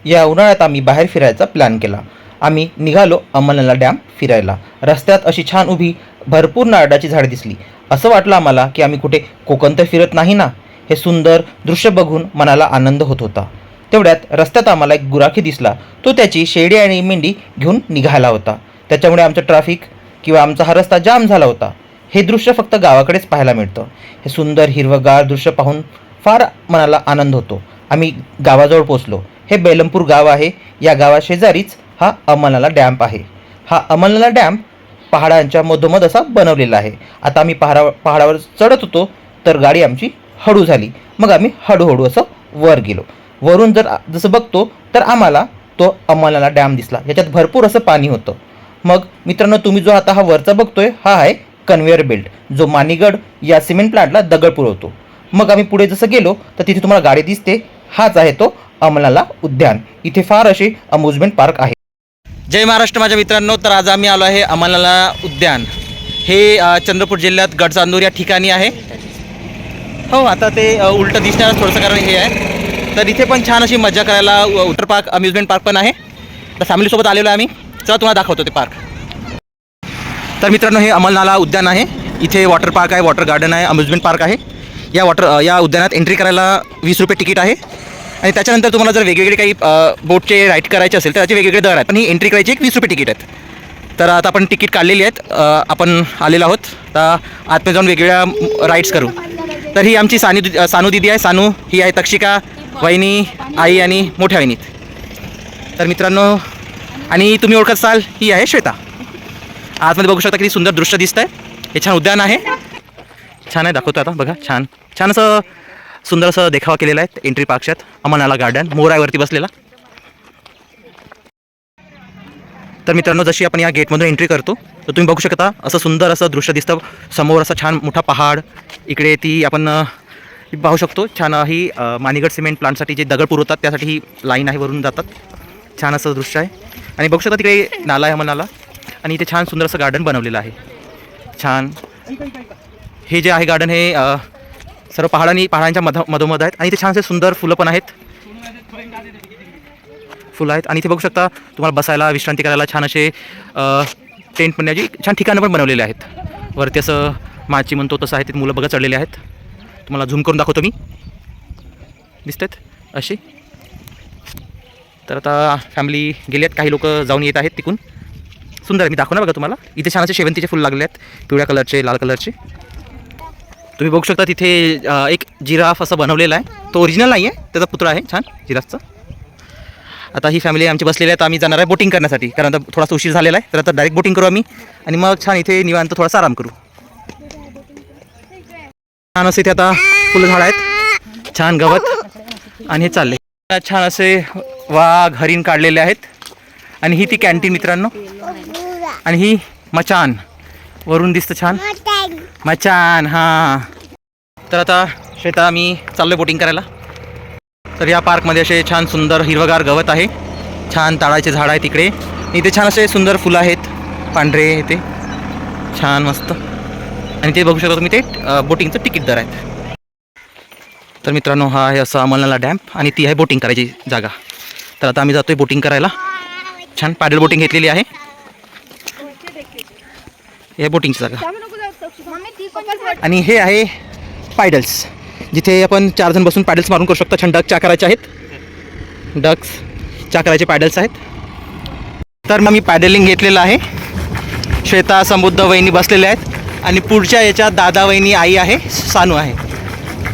या उन्हाळ्यात आम्ही बाहेर फिरायचा प्लॅन केला. आम्ही निघालो अमलनेला डॅम फिरायला. रस्त्यात अशी छान उभी भरपूर नारळाची झाडे दिसली. असं वाटलं आम्हाला की आम्ही कुठे कोकण तर फिरत नाही ना. हे सुंदर दृश्य बघून मनाला आनंद होत होता. तेवढ्यात रस्त्यात आम्हाला एक गुराखी दिसला. तो त्याची शेळी आणि मेंढी घेऊन निघाला होता. त्याच्यामुळे आमचं ट्रॅफिक किंवा आमचा हा रस्ता जाम झाला होता. हे दृश्य फक्त गावाकडेच पाहायला मिळतं. हे सुंदर हिरवंगार दृश्य पाहून फार मनाला आनंद होतो. आम्ही गावाजवळ पोचलो. हे बेलमपूर गाव आहे. या गावाशेजारीच हा अमलनेला डॅम्प आहे. हा अमलनेला डॅम्प पहाडांच्या मधोमध असा बनवलेला आहे. आता आम्ही पहाडावर चढत होतो तर गाडी आमची हळू झाली. मग आम्ही हळूहळू असं वर गेलो. वरून जसं बघतो तर आम्हाला तो अमलनेला डॅम दिसला. याच्यात भरपूर असं पाणी होतं. मग मित्रांनो, तुम्ही जो आता हा वरचा बघतोय हा आहे कन्व्हेअर बेल्ट, जो मानिगड या सिमेंट प्लांटला दगड पुरवतो. मग आम्ही पुढे जसं गेलो तर तिथे तुम्हाला गाडी दिसते. हाच आहे तो अमलनेला उद्यान. इथे फार असे अम्युजमेंट पार्क आहे. जय महाराष्ट्र माझ्या मित्रांनो. तर आज आम्ही आलो आहे अमलनेला उद्यान. हे चंद्रपूर जिल्ह्यात गडचांदूर या ठिकाणी आहे. हो, आता ते उलटं दिसणार थोडंसं कारण हे आहे. तर इथे पण छान अशी मजा करायला वॉटर पार्क, अम्युजमेंट पार्क पण आहे. तर फॅमिलीसोबत आलेलो आहे आम्ही. चला तुम्हाला दाखवतो ते पार्क. तर मित्रांनो, हे अमलनेला उद्यान आहे. इथे वॉटर पार्क आहे, वॉटर गार्डन आहे, अम्युजमेंट पार्क आहे. या उद्यानात एंट्री करायला 20 रुपये तिकीट आहे. आणि त्याच्यानंतर तुम्हाला जर वेगवेगळे काही बोटचे राईड करायचे असेल तर त्याचे वेगवेगळे दर आहेत. पण ही एंट्री करायची 20 रुपये तिकीट आहेत. तर आता आपण तिकीट काढलेली आहेत. आपण आलेलो आहोत. तर आतमध्ये जाऊन वेगवेगळ्या राईड्स करू. तर ही आमची सानू दिदी आहे. सानू ही आहे तक्षिका, वहिनी, आई आणि मोठ्या वहिनीत. तर मित्रांनो, आणि तुम्ही ओळखत असाल ही आहे श्वेता. आतमध्ये बघू शकता किती सुंदर दृश्य दिसतं आहे. हे छान उद्यान आहे. छान आहे, दाखवतो आता बघा. छान छान असं सुंदर असं देखावा केलेला आहे एंट्री पार्कच्यात. अमलनेला गार्डन मोर आहे वरती बसलेला. तर मित्रांनो, जशी आपण या गेटमधून एंट्री करतो तर तुम्ही बघू शकता असं सुंदर असं दृश्य दिसतं. समोर असं छान मोठा पहाड. इकडे ती आपण पाहू शकतो. छान ही मानिगड सिमेंट प्लांटसाठी जे दगड पुरवतात त्यासाठी ही लाईन आहे, वरून जातात. छान असं दृश्य आहे. आणि बघू शकता तिकडे नाला आहे अमलनेला. आणि इथे छान सुंदर असं गार्डन बनवलेलं आहे. छान हे जे आहे गार्डन हे सर्व पहाडांच्या मधोमध आहेत. आणि इथे छान असे सुंदर फुलं पण आहेत. फुलं आहेत. आणि इथे बघू शकता तुम्हाला बसायला, विश्रांती करायला छान असे टेंट बनण्याची छान ठिकाणं पण बनवलेले आहेत. वरती असं माची म्हणतो तसं आहे. तिथे मुलं बघत चढलेले आहेत. तुम्हाला झूम करून दाखवतो मी. दिसतात अशी. तर आता फॅमिली गेली आहेत. काही लोक जाऊन येत आहेत तिकून. सुंदर आहे, मी दाखवणार बघा तुम्हाला. इथे छान असे शेवंतीचे फुल लागले आहेत, पिवळ्या कलरचे, लाल कलरचे. तुम्ही बघू शकता तिथे एक जिराफ असं बनवलेला आहे. तो ओरिजिनल नाही आहे, त्याचा पुतळा आहे छान जिराफचा. आता ही फॅमिली आमची बसलेली आहे. तर आम्ही जाणार आहे बोटिंग करण्यासाठी, कारण आता थोडासा उशीर झालेला आहे. तर आता डायरेक्ट बोटिंग करू आम्ही. आणि मग छान इथे निवांत थोडासा आराम करू. छान असे इथे आता फुलं झाड आहेत, छान गवत. आणि हे चालले छान असे वाघ, हरिण काढलेले आहेत. आणि ही ती कॅन्टीन मित्रांनो. आणि ही मचान वरून दिसतं छान मचान. हां, तर आता श्वेता आम्ही चाललो आहे बोटिंग करायला. तर या पार्कमध्ये असे छान सुंदर हिरवगार गवत आहे. छान ताडाचे झाड आहे तिकडे. इथे छान असे सुंदर फुलं आहेत, पांढरे. इथे छान मस्त. आणि ते बघू शकता तुम्ही, ते बोटिंगचं तिकीट दर आहेत. तर मित्रांनो, हा आहे असं अमलनेला डॅम्प. आणि ती आहे बोटिंग करायची जागा. तर आता आम्ही जातोय बोटिंग करायला. छान पॅडल बोटिंग घेतलेली आहे. हे बोटिंगची जागा. आणि हे आहे पायडल्स, जिथे आपण 4 जण बसून पॅडल्स मारून करू शकतो. छान डक चाकराचे आहेत. डक्स चाकराचे पॅडल्स आहेत. तर मग मी पॅडलिंग घेतलेलं आहे. श्वेता, समुद्र, वहिनी बसलेले आहेत. आणि पुढच्या याच्यात दादा, वहिनी, आई आहे, सानू आहे.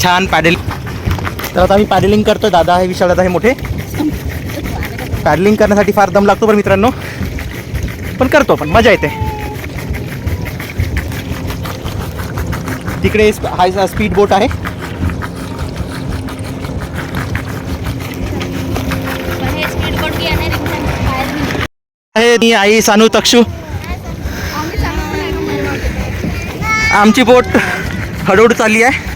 छान पॅडलिंग. तर आता मी पॅडलिंग करतो. दादा आहे, विशाल दादा आहे मोठे. पॅडलिंग करण्यासाठी फार दम लागतो बरं मित्रांनो, पण करतो आपण, मजा येते. तिकडे हाय स्पीड बोट आहे. आई, सानू, तक्षू. आमची बोट हळूहळू चालली आहे.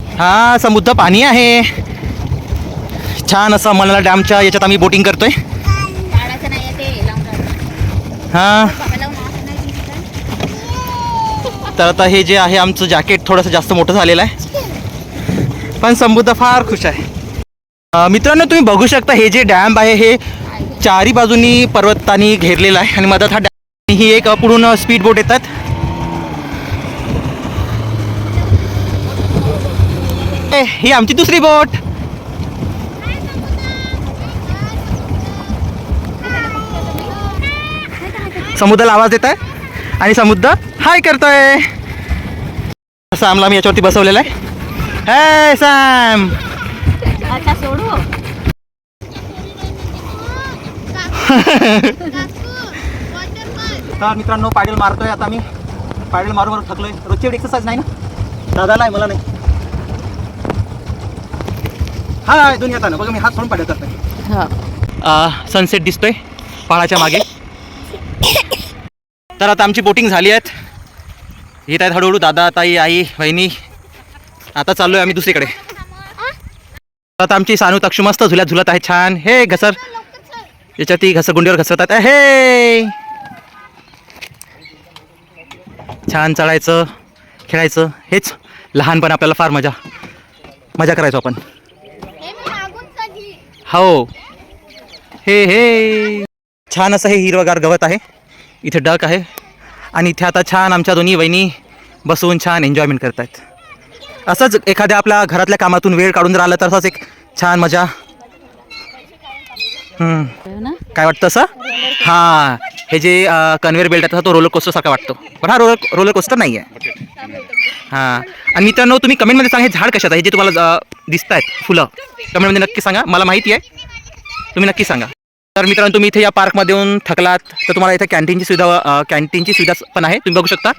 हा समुद्र पाणी आहे. छान असं अमलनेला डॅमच्या याच्यात आम्ही बोटिंग करतोय. हां, तर आता हे जे आहे आमचं जॅकेट थोडंसं जास्त मोठं झालेलं आहे. पण समुद्र फार खुश आहे. मित्रांनो, तुम्ही बघू शकता हे जे डॅम आहे हे चारी बाजूनी पर्वतांनी घेरलेला आहे आणि मधात हा डॅम ही एक पुढून स्पीड बोट येतात. ही आमची दुसरी बोट. समुद्राला आवाज देत आहे आणि समुद्र हाय करतोय. सॅमला मी याच्यावरती बसवलेला आहे. हे सॅम. अच्छा सोडू. तर मित्रांनो, पायडल मारतोय आता मी. पायडल मारून मारून थकलोय. रोजची एवढी एक्सरसाइज नाही ना, दादाला आहे, मला नाही. हाय दोन्ही हातानं बघा, मी हात सोडून पायडल करतोय. सनसेट दिसतोय पहाडाच्या मागे. तर आता आमची बोटिंग झाली आहेत. येत आहेत हळूहळू दादा, ताई, आई, बहिणी. आता चाललोय आम्ही दुसरीकडे. आता आमची सानू तक्षू मस्त झुल्यात झुलत आहे छान. हे घसर याच्यात ती गुंडीवर घसरतात. हे छान चढायचं, खेळायचं. हेच लहानपण आपल्याला फार मजा करायचो आपण. हो, हे छान असं हे हिरवगार गवत आहे. इथे डक आहे आणि इथे आता छान आमच्या दोन्ही वहिनी बसून छान एन्जॉयमेंट करत आहेत. असंच एखाद्या आपल्या घरातल्या कामातून वेळ काढून जर आलं तर असंच एक छान मजा. काय वाटतं असं? हां, हे जे कन्व्हेअर बेल्ट आहे तो रोलर कोस्टर सारखा वाटतो, पण हा रोलर कोस्टर नाही आहे. हां, आणि मित्रांनो, तुम्ही कमेंटमध्ये सांगा हे झाड कशात आहे जे तुम्हाला दिसत आहेत फुलं. कमेंटमध्ये नक्की सांगा, मला माहिती आहे, तुम्ही नक्की सांगा. तर मित्रांनो, तुम्ही इथे या पार्कमध्ये येऊन थकलात तर तुम्हाला इथे कॅन्टीनची सुविधा पण आहे. तुम्ही बघू शकता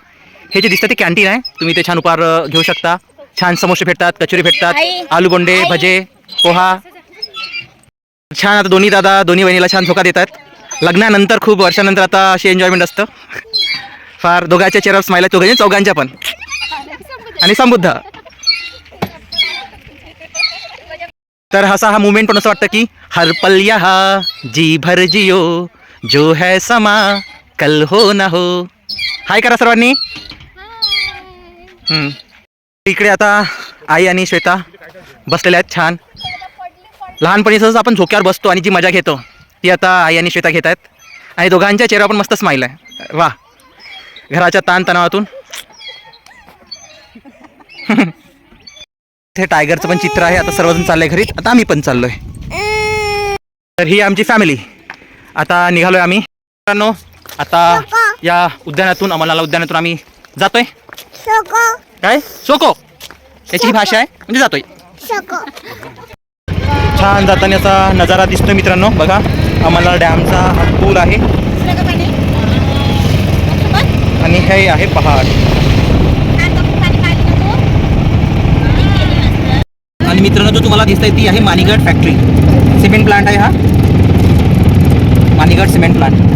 हे जे दिसतं ते कॅन्टीन आहे. तुम्ही इथे छान उपहार घेऊ शकता. छान समोसे भेटतात, कचोरी भेटतात, आलू बोंडे, भजे, पोहा. छान आता दोन्ही दादा दोन्ही बहिणीला छान झोका देतात. लग्नानंतर खूप वर्षानंतर आता अशी एन्जॉयमेंट असतं. फार दोघांच्या चेहऱ्यावर स्माईल आहे, दोघांच्या चौघांच्या पण. आणि समृद्ध. तर हा मुवमेंट पण असं वाटतं की हर पल यहाँ जी भर जियो, जो है समा कल हो ना हो. हाय करा सर्वांनी. इकडे आता आई आणि श्वेता बसलेल्या आहेत छान. लहानपणी सहज आपण झोक्यावर बसतो आणि जी मजा घेतो ती आता आई आणि श्वेता घेत आहेत. आणि दोघांच्या चेहऱ्यावर पण मस्त स्माईल आहे. वा, घराच्या ताणतणावातून. हे टायगरचं पण चित्र आहे. आता सर्वजण चाललंय घरी, आता आम्ही पण चाललोय. तर ही आमची फॅमिली. आता निघालोय आम्ही. मित्रांनो, आता या उद्यानातून अमलनाला उद्यानातून आम्ही जातोय. काय सोको याची ही भाषा आहे, म्हणजे जातोय. छान जाताना असा नजारा दिसतोय मित्रांनो. बघा, अमलनाला डॅमचा हा पूल आहे आणि हे आहे पहाड. आणि मित्रांनो, जो तुम्हाला दिसतंय ती आहे मानिगड फॅक्टरी. सिमेंट प्लांट आहे हा, मानिगड सिमेंट प्लांट.